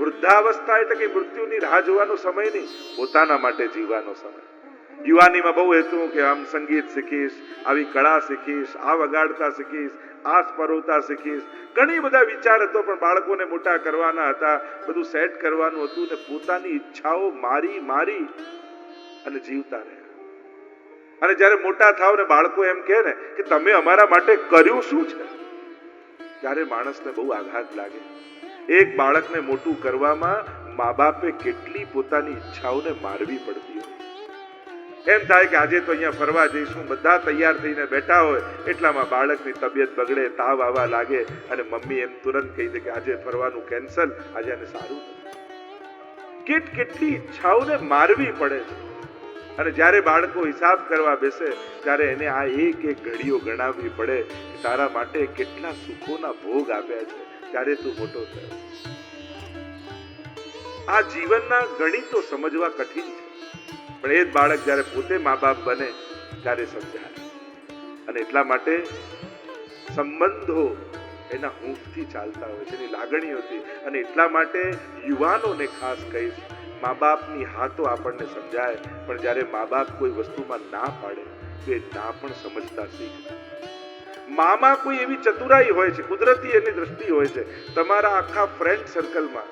વૃદ્ધાવસ્થા એટલે કે મૃત્યુની રાહ જોવાનો સમય નહીં, પોતાના માટે જીવવાનો સમય. યુવાનીમાં બહુ હતું કે આમ સંગીત શીખીશ, આવી કળા શીખીશ, આ વગાડતા શીખીશ, આ પરોવતા શીખીશ, ઘણી બધા વિચાર હતો, પણ બાળકોને મોટા કરવાના હતા, બધું સેટ કરવાનું હતું ને પોતાની ઈચ્છાઓ મારી મારી અને જીવતા રહ્યા. અને જ્યારે મોટા થાવ ને બાળકો એમ કહે ને કે તમે અમારા માટે કર્યું શું છે, ત્યારે માણસને બહુ આઘાત લાગે. એક બાળકને મોટું કરવામાં મા બાપે કેટલી પોતાની ઈચ્છાઓને મારવી પડતી હોય. એમ થાય કે આજે તો અહીંયા ફરવા જઈશું, બધા તૈયાર થઈને બેઠા હોય, એટલામાં બાળકની તબિયત બગડે, તાવ આવવા લાગે અને મમ્મી એમ તુરંત કહી દે કે આજે ફરવાનું કેન્સલ, આજે આને સારું. કેટલી ઈચ્છાઓને મારવી પડે છે. અને જ્યારે બાળકો હિસાબ કરવા બેસે ત્યારે એને આ એક એક ઘડીઓ ગણાવવી પડે કે તારા માટે કેટલા સુખોના ભોગ આપ્યા છે ત્યારે તું મોટો થયો. આ જીવનના ગણિતો સમજવા કઠિન છે, પણ એ જ બાળક જ્યારે પોતે મા બાપ બને ત્યારે સમજાય. અને એટલા માટે સંબંધો એના હૂંફથી ચાલતા હોય છે, એની લાગણીઓથી. અને એટલા માટે યુવાનોને ખાસ કહીશ, મા બાપની હા તો આપણને સમજાય, પણ જ્યારે મા બાપ કોઈ વસ્તુમાં ના પાડે તો એ ના પણ સમજતા શીખ. મામાં કોઈ એવી ચતુરાઈ હોય છે, કુદરતી એની દ્રષ્ટિ હોય છે. તમારા આખા ફ્રેન્ડ સર્કલમાં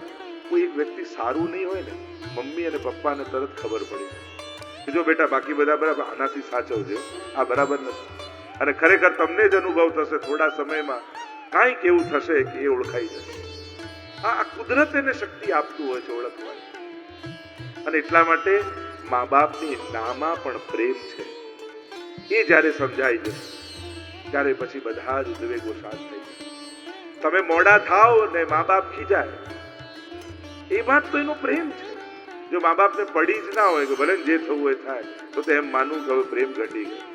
કોઈ એક વ્યક્તિ સારું નહીં હોય ને, મમ્મી અને પપ્પાને તરત ખબર પડી કે જો બેટા બાકી બધા બરાબર, આનાથી સાચવજો, આ બરાબર નથી. અને ખરેખર તમને જ અનુભવ થશે થોડા સમયમાં કાંઈક એવું થશે કે એ ઓળખાઈ જશે. આ કુદરત એને શક્તિ આપતું હોય છે ઓળખવાની. અને એટલા માટે મા બાપની નામાં પણ પ્રેમ છે, એ જ્યારે સમજાઈ જશે ત્યારે પછી બધા જ ઉદ્વેગો શાંત થઈ જાય. તમે મોડા થાવ ને મા બાપ ખીજાય, એ વાત તો એનો પ્રેમ છે. જો મા બાપને પડી જ ના હોય કે ભલે જે થવું હોય થાય, તો એમ માનવું કે હવે પ્રેમ ઘટી ગયો.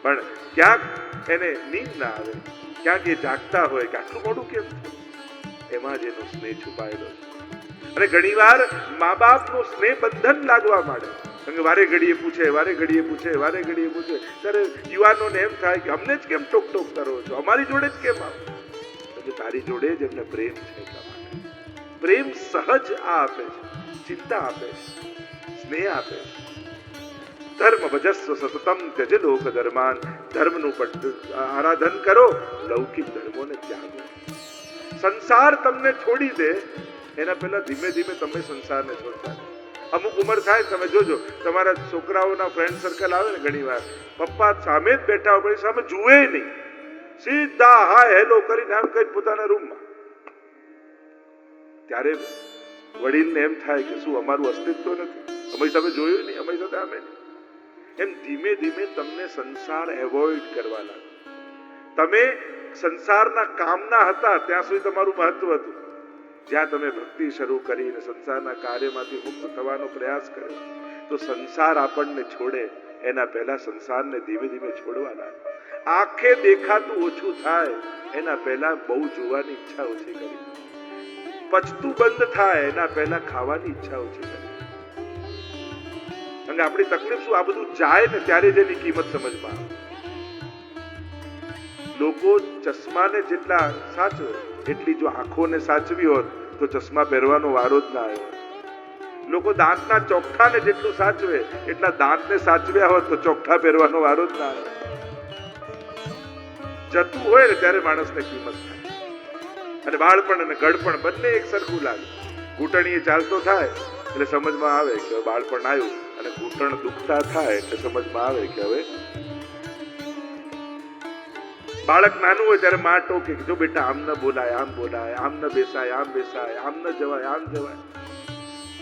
પણ ક્યાંક એને નીંદ ના આવે, ક્યાંક એ જાગતા હોય કે આટલું મોડું કેમ થયું, એમાં જ એનો સ્નેહ છુપાયેલો છે. અને ઘણી વાર મા બાપનો સ્નેહ બંધન લાગવા માંડે, વારે ઘડીએ પૂછે, વારે ઘડીએ પૂછે, વારે ઘડીએ પૂછે, ત્યારે યુવાનોને એમ થાય કે અમને જ કેમ ટોક ટોક કરો છો, અમારી જોડે જ કેમ આવો? તારી જોડે જ એમને પ્રેમ છે. એટલા માટે પ્રેમ સહજ આ આપે છે, ચિંતા આપે છે, સ્નેહ આપે છે. ધર્મ ભજસ્વ સતતમ ત્યજ લોક ધર્માન. ધર્મનું આરાધન કરો, લૌકિક ધર્મોને ત્યાગો. સંસાર તમને છોડી દે એના પહેલા ધીમે ધીમે તમે સંસારને છોડતા. અમુક ઉંમર થાય તમે જોજો, તમારા છોકરાઓના ફ્રેન્ડ સર્કલ આવે ને, ઘણી વાર પપ્પા સામે જ બેઠા હોય પણ સામે જુએ નહીં, સીધા હાય હેલો કરીને આમ કઈ પોતાના રૂમમાં. ત્યારે વડીલને એમ થાય કે શું અમારું અસ્તિત્વ નથી, અમારી સામે જોયું નહીં, અમારી સાથે આમે નહીં. એમ ધીમે ધીમે તમને સંસાર એવોઇડ કરવા લાગે. તમે સંસારના કામના હતા ત્યાં સુધી તમારું મહત્વ હતું. જ્યાં તમે ભક્તિ શરૂ કરીને સંસારના કાર્યમાંથી મુક્ત થવાનો પ્રયાસ કર્યો, તો સંસાર આપણને છોડે એના પહેલા સંસારને ધીમે ધીમે છોડવા લાગે. આંખે દેખાતું ઓછું થાય એના પહેલા બહુ જોવાની ઈચ્છા ઓછી કરી, પચતું બંધ થાય એના પહેલા ખાવાની ઈચ્છા ઓછી કરી. અને આપણી તકલીફ શું, આ બધું જાય ને ત્યારે જ એની કિંમત સમજમાં આવે. લોકો ચશ્માને જેટલા સાચવે એટલી જો આંખોને સાચવી હોત તો ચશ્મા પહેરવાનો વારો જ ના આવ્યો. લોકો દાંતના ચોખ્ખાને જેટલું સાચવે એટલા દાંતને સાચવ્યા હોત તો ચોખ્ખા પહેરવાનો વારો જ ના આવ્યો. જતું હોય ને ત્યારે માણસને કિંમત થાય. અને બાળપણ અને ગળપણ બંને એક સરખું લાગે. ઘૂંટણીએ ચાલતો થાય એટલે સમજમાં આવે કે બાળપણ આવ્યું, અને ઘૂંટણ દુખતા થાય એટલે સમજમાં આવે કે હવે. બાળક નાનું હોય ત્યારે માં ટોકે કે જો બેટા આમ ન બોલાય, આમ બોલાય, આમ ન બેસાય, આમ બેસાય, આમ ન જવાય, આમ જવાય.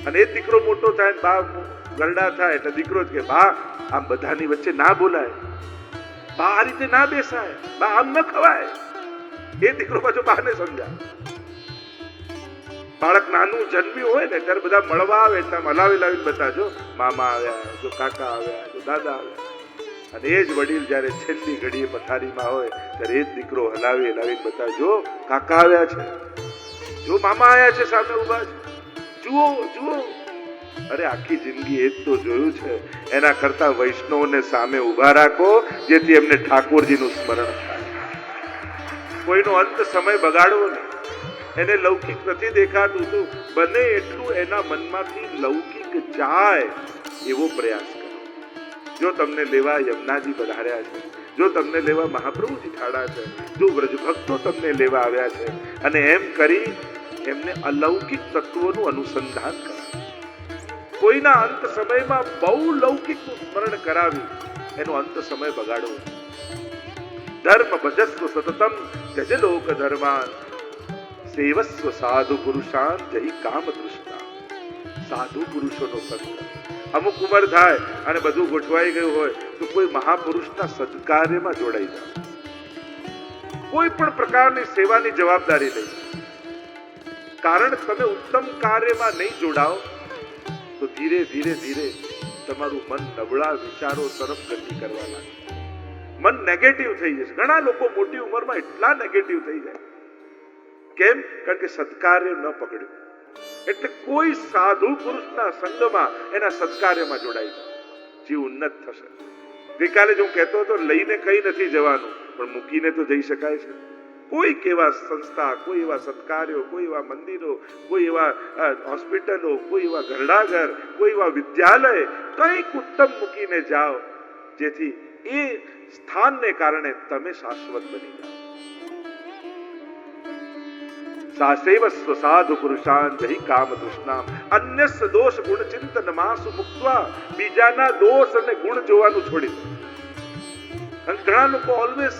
અને એ દીકરો મોટો થાય ને બા ગરડા થાય એટલે દીકરો જ કે બા આમ બધાની વચ્ચે ના બોલાય, બા આ રીતે ના બેસાય, બા આમ ન ખવાય. એ દીકરો પાછો બાને સમજાય. બાળક નાનું જન્મ્યું હોય ને ત્યારે બધા મળવા આવે એટલે હલાવી લાવીને બતાજો મામા આવ્યા, જો કાકા આવ્યા, જો દાદા આવ્યા. અને એ જ વડીલ જયારે છેલ્લી ઘડીએ પથારીમાં હોય ત્યારે એ જ દીકરો હલાવી હલાવીને બતાજો કાકા આવ્યા છે, જો મામા આવ્યા છે, સામે ઉભા છે, જુઓ જુઓ. અરે આખી જિંદગી એ જ તો જોયું છે. એના કરતા વૈષ્ણવને સામે ઉભા રાખો જેથી એમને ઠાકોરજીનું સ્મરણ થાય. કોઈનો અંત સમય બગાડવો નહીં. એને લૌકિક નથી દેખાતું તો બને એટલું એના મનમાંથી લૌકિક જાય એવો પ્રયાસ કરો. જો તમને લેવા યમુનાજી પધાર્યા છે, જો તમને લેવા મહાપ્રભુજી ઠાડા છે, જો વ્રજભક્તો તમને લેવા આવ્યા છે, અને એમ કરી એમને અલૌકિક તત્વોનું અનુસંધાન કરાવે. કોઈના અંત સમયમાં બહુ લૌકિકનું સ્મરણ કરાવી એનો અંત સમય બગાડવો. ધર્મ ભજસ્વ સતતમ ત્યજ લોક ધર્માન સેવસ્વ સાધુ પુરુષાન જય કામ તૃષ્ણા. સાધુ પુરુષોનો સંગ. અમુક ઉંમર થાય અને બધું ગોઠવાઈ ગયું હોય તો કોઈ મહાપુરુષના સત્કાર્યમાં જોડાઈ જાઓ. કોઈ પણ પ્રકારની સેવાની જવાબદારી લઈ. કારણ તમે ઉત્તમ કાર્યમાં નહીં જોડાઓ તો ધીરે ધીરે ધીરે તમારું મન નબળા વિચારો તરફ ગતિ કરવા લાગે. મન નેગેટિવ થઈ જશે. ઘણા લોકો મોટી ઉંમરમાં એટલા નેગેટિવ થઈ જાય. કેમ? કારણ કે સત્કાર્ય ન પકડ્યું. એટલે કોઈ સાધુ પુરુષના સંગમાં એના સત્કાર્યમાં જોડાઈ જાય. જીવ ઉન્નત થશે. ગઈકાલે જો હું કહેતો હતો લઈને કઈ નથી જવાનું, પણ મૂકીને તો જઈ શકાય છે. કોઈક એવા સંસ્થા, કોઈ એવા સત્કાર્યો, કોઈ એવા મંદિરો, કોઈ એવા હોસ્પિટલો, કોઈ એવા ઘરડાઘર, કોઈ એવા વિદ્યાલય, કંઈક ઉત્તમ મૂકીને જાઓ જેથી એ સ્થાનને કારણે તમે શાશ્વત બની જાઓ. સાસેવસ્વ સાધુ પુરુષાન જય કામ તૃષ્ણામ અન્યસ્ય દોષ ગુણ ચિંતન માસુ મુક્ત્વા. બીજાના દોષ અને ગુણ જોવાનું છોડી દો. અને ઘણા લોકો ઓલવેઝ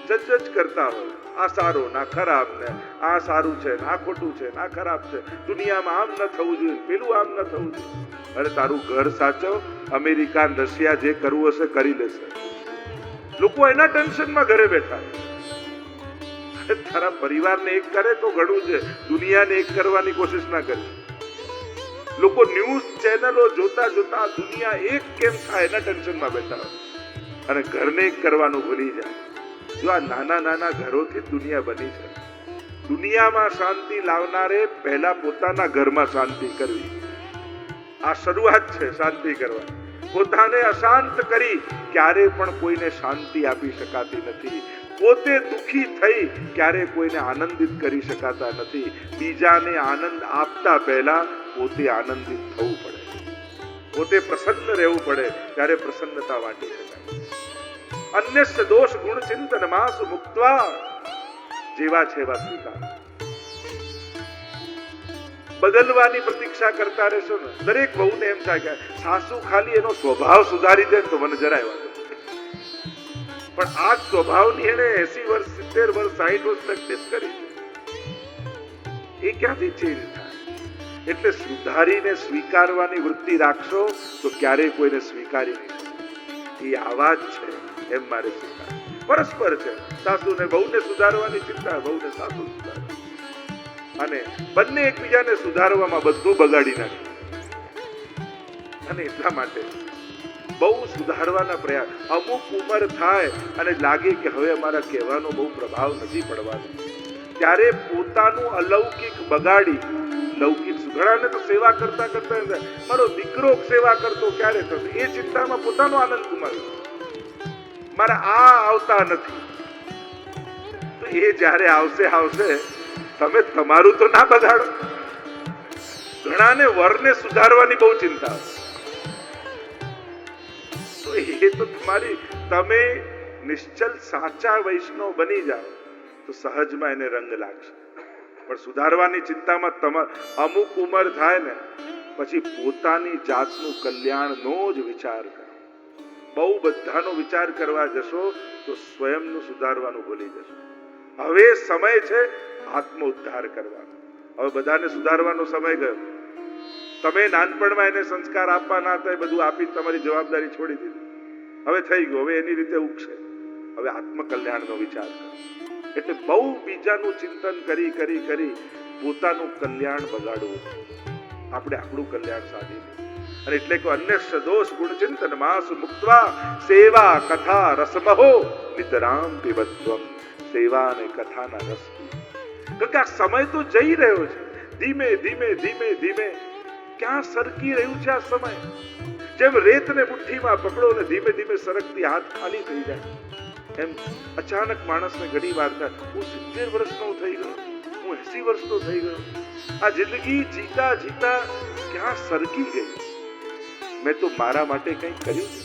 જજ કરતા હોય. આ સારું ના ખરાબ, ને આ સારું છે, આ ખોટું છે, આ ખરાબ છે, દુનિયામાં આમ ન થવું જોઈએ, પેલું આમ ન થવું જોઈએ. અરે તારું ઘર સાચવ, અમેરિકા રશિયા જે કરવું હશે કરી લેશે. લોકો એના ટેન્શનમાં ઘરે બેઠા. તારા પરિવારને એક કરે તો ઘણું છે, દુનિયાને એક કરવાની કોશિશ ના કરે. લોકો ન્યૂઝ ચેનલો જોતા જોતા દુનિયા એક કેમ થાય એના ટેન્શનમાં બેઠા હોય અને ઘરને એક કરવાનું ભૂલી જાય. જો આ નાના નાના ઘરોથી દુનિયા બની છે. દુનિયામાં શાંતિ લાવનારે પહેલા પોતાના ઘરમાં શાંતિ કરવી. આ શરૂઆત છે શાંતિ કરવાની. પોતાને અશાંત કરી ક્યારે પણ કોઈને શાંતિ આપી શકાતી નથી. પોતે દુખી થઈ ક્યારે કોઈને આનંદિત કરી શકાતા નથી. બીજાને આનંદ આપતા પહેલા પોતે આનંદિત થવું પડે. પોતે પ્રસન્ન રહેવું પડે, ત્યારે પ્રસન્નતા વાટી શકાય. અન્યસ્ય દોષ ગુણ ચિંતન માસુ મુક્ત્વા. જેવા છે એવા સ્વીકાર. બદલવાની પ્રતીક્ષા કરતા રહેશો ને, દરેક વહુને એમ થાય કે સાસુ ખાલી એનો સ્વભાવ સુધારી દે તો મને જરાય વાંધો. પણ આ સ્વભાવની એને 80 વર્ષ 70 વર્ષ 60 વર્ષ પ્રેક્ટિસ કરી, એ ક્યાંથી ચેન્જ થાય? એટલે સુધારીને સ્વીકારવાની વૃત્તિ રાખશો તો ક્યારેય કોઈને સ્વીકારી નહીં શકો. એ આવા જ છે એમ મારે સ્વીકાર. પરસ્પર છે. સાસુને વહુને સુધારવાની ચિંતા, વહુને સાસુ સુધારવાની, અને બંને એકબીજાને સુધારવામાં બધું બગાડી નાખે. અને એટલા માટે બહુ સુધારવાના પ્રયાસ. અમુક ઉંમર થાય અને લાગે કે હવે અમારા કહેવાનો બહુ પ્રભાવ નથી પડવાનો, ત્યારે પોતાનું અલૌકિક બગાડી લૌકિક સુધારાને તો સેવા કરતા કરતા મારો દીકરો સેવા કરતો ક્યારે થશે એ ચિંતામાં પોતાનો આનંદ ગુમાવ્યો. મારા આ આવતા નથી તો એ જ્યારે આવશે તમે તમારું તો ના બગાડો. ઘણાને વરને સુધારવાની બહુ ચિંતા હોય. એ તો તમે નિશ્ચલ સાચા વૈષ્ણવ બની જાઓ તો સહજમાં એને રંગ લાગશે. પણ સુધારવાની ચિંતામાં અમુક ઉંમર થાય ને પછી પોતાની જાતનું કલ્યાણનો જ વિચાર કરો. બહુ બધાનો વિચાર કરવા જશો તો સ્વયંનું સુધારવાનું ભૂલી જશો. હવે સમય છે આત્મ ઉદ્ધાર કરવાનો. હવે બધાને સુધારવાનો સમય ગયો. તમે નાનપણમાં એને સંસ્કાર આપવા ના હતા, બધું આપી તમારી જવાબદારી છોડી દીધી. હવે થઈ ગયું, હવે એની રીતે ઉગશે. હવે આત્મકલ્યાણનો વિચાર કરો. એટલે બહુ બીજાનું ચિંતન કરી કરી કરી પોતાનું કલ્યાણ બગાડવું. આપણે આપણું કલ્યાણ સાધી લઈએ. અને એટલે કે અન્ય દોષ ગુણ ચિંતન માસ મુક્ત્વા સેવા કથા રસમહો નિતરામ પીબત્વમ. સેવા અને કથાના રસ પી. કારણ કે આ સમય તો જઈ રહ્યો છે. ધીમે ધીમે ધીમે ધીમે ક્યાં સરકી રહ્યું છે આ સમય. જેમ રેતને મુઠ્ઠીમાં પકડો ને ધીમે ધીમે સરકતી હાથ ખાલી થઈ જાય, એમ અચાનક માણસને ઘણી વાર થાય હું 70 વર્ષનો થઈ ગયો, હું 80 વર્ષનો થઈ ગયો. આ જિંદગી જીતા જીતા ક્યાં સરકી ગઈ. મેં તો મારા માટે કંઈ કર્યું જ નહીં.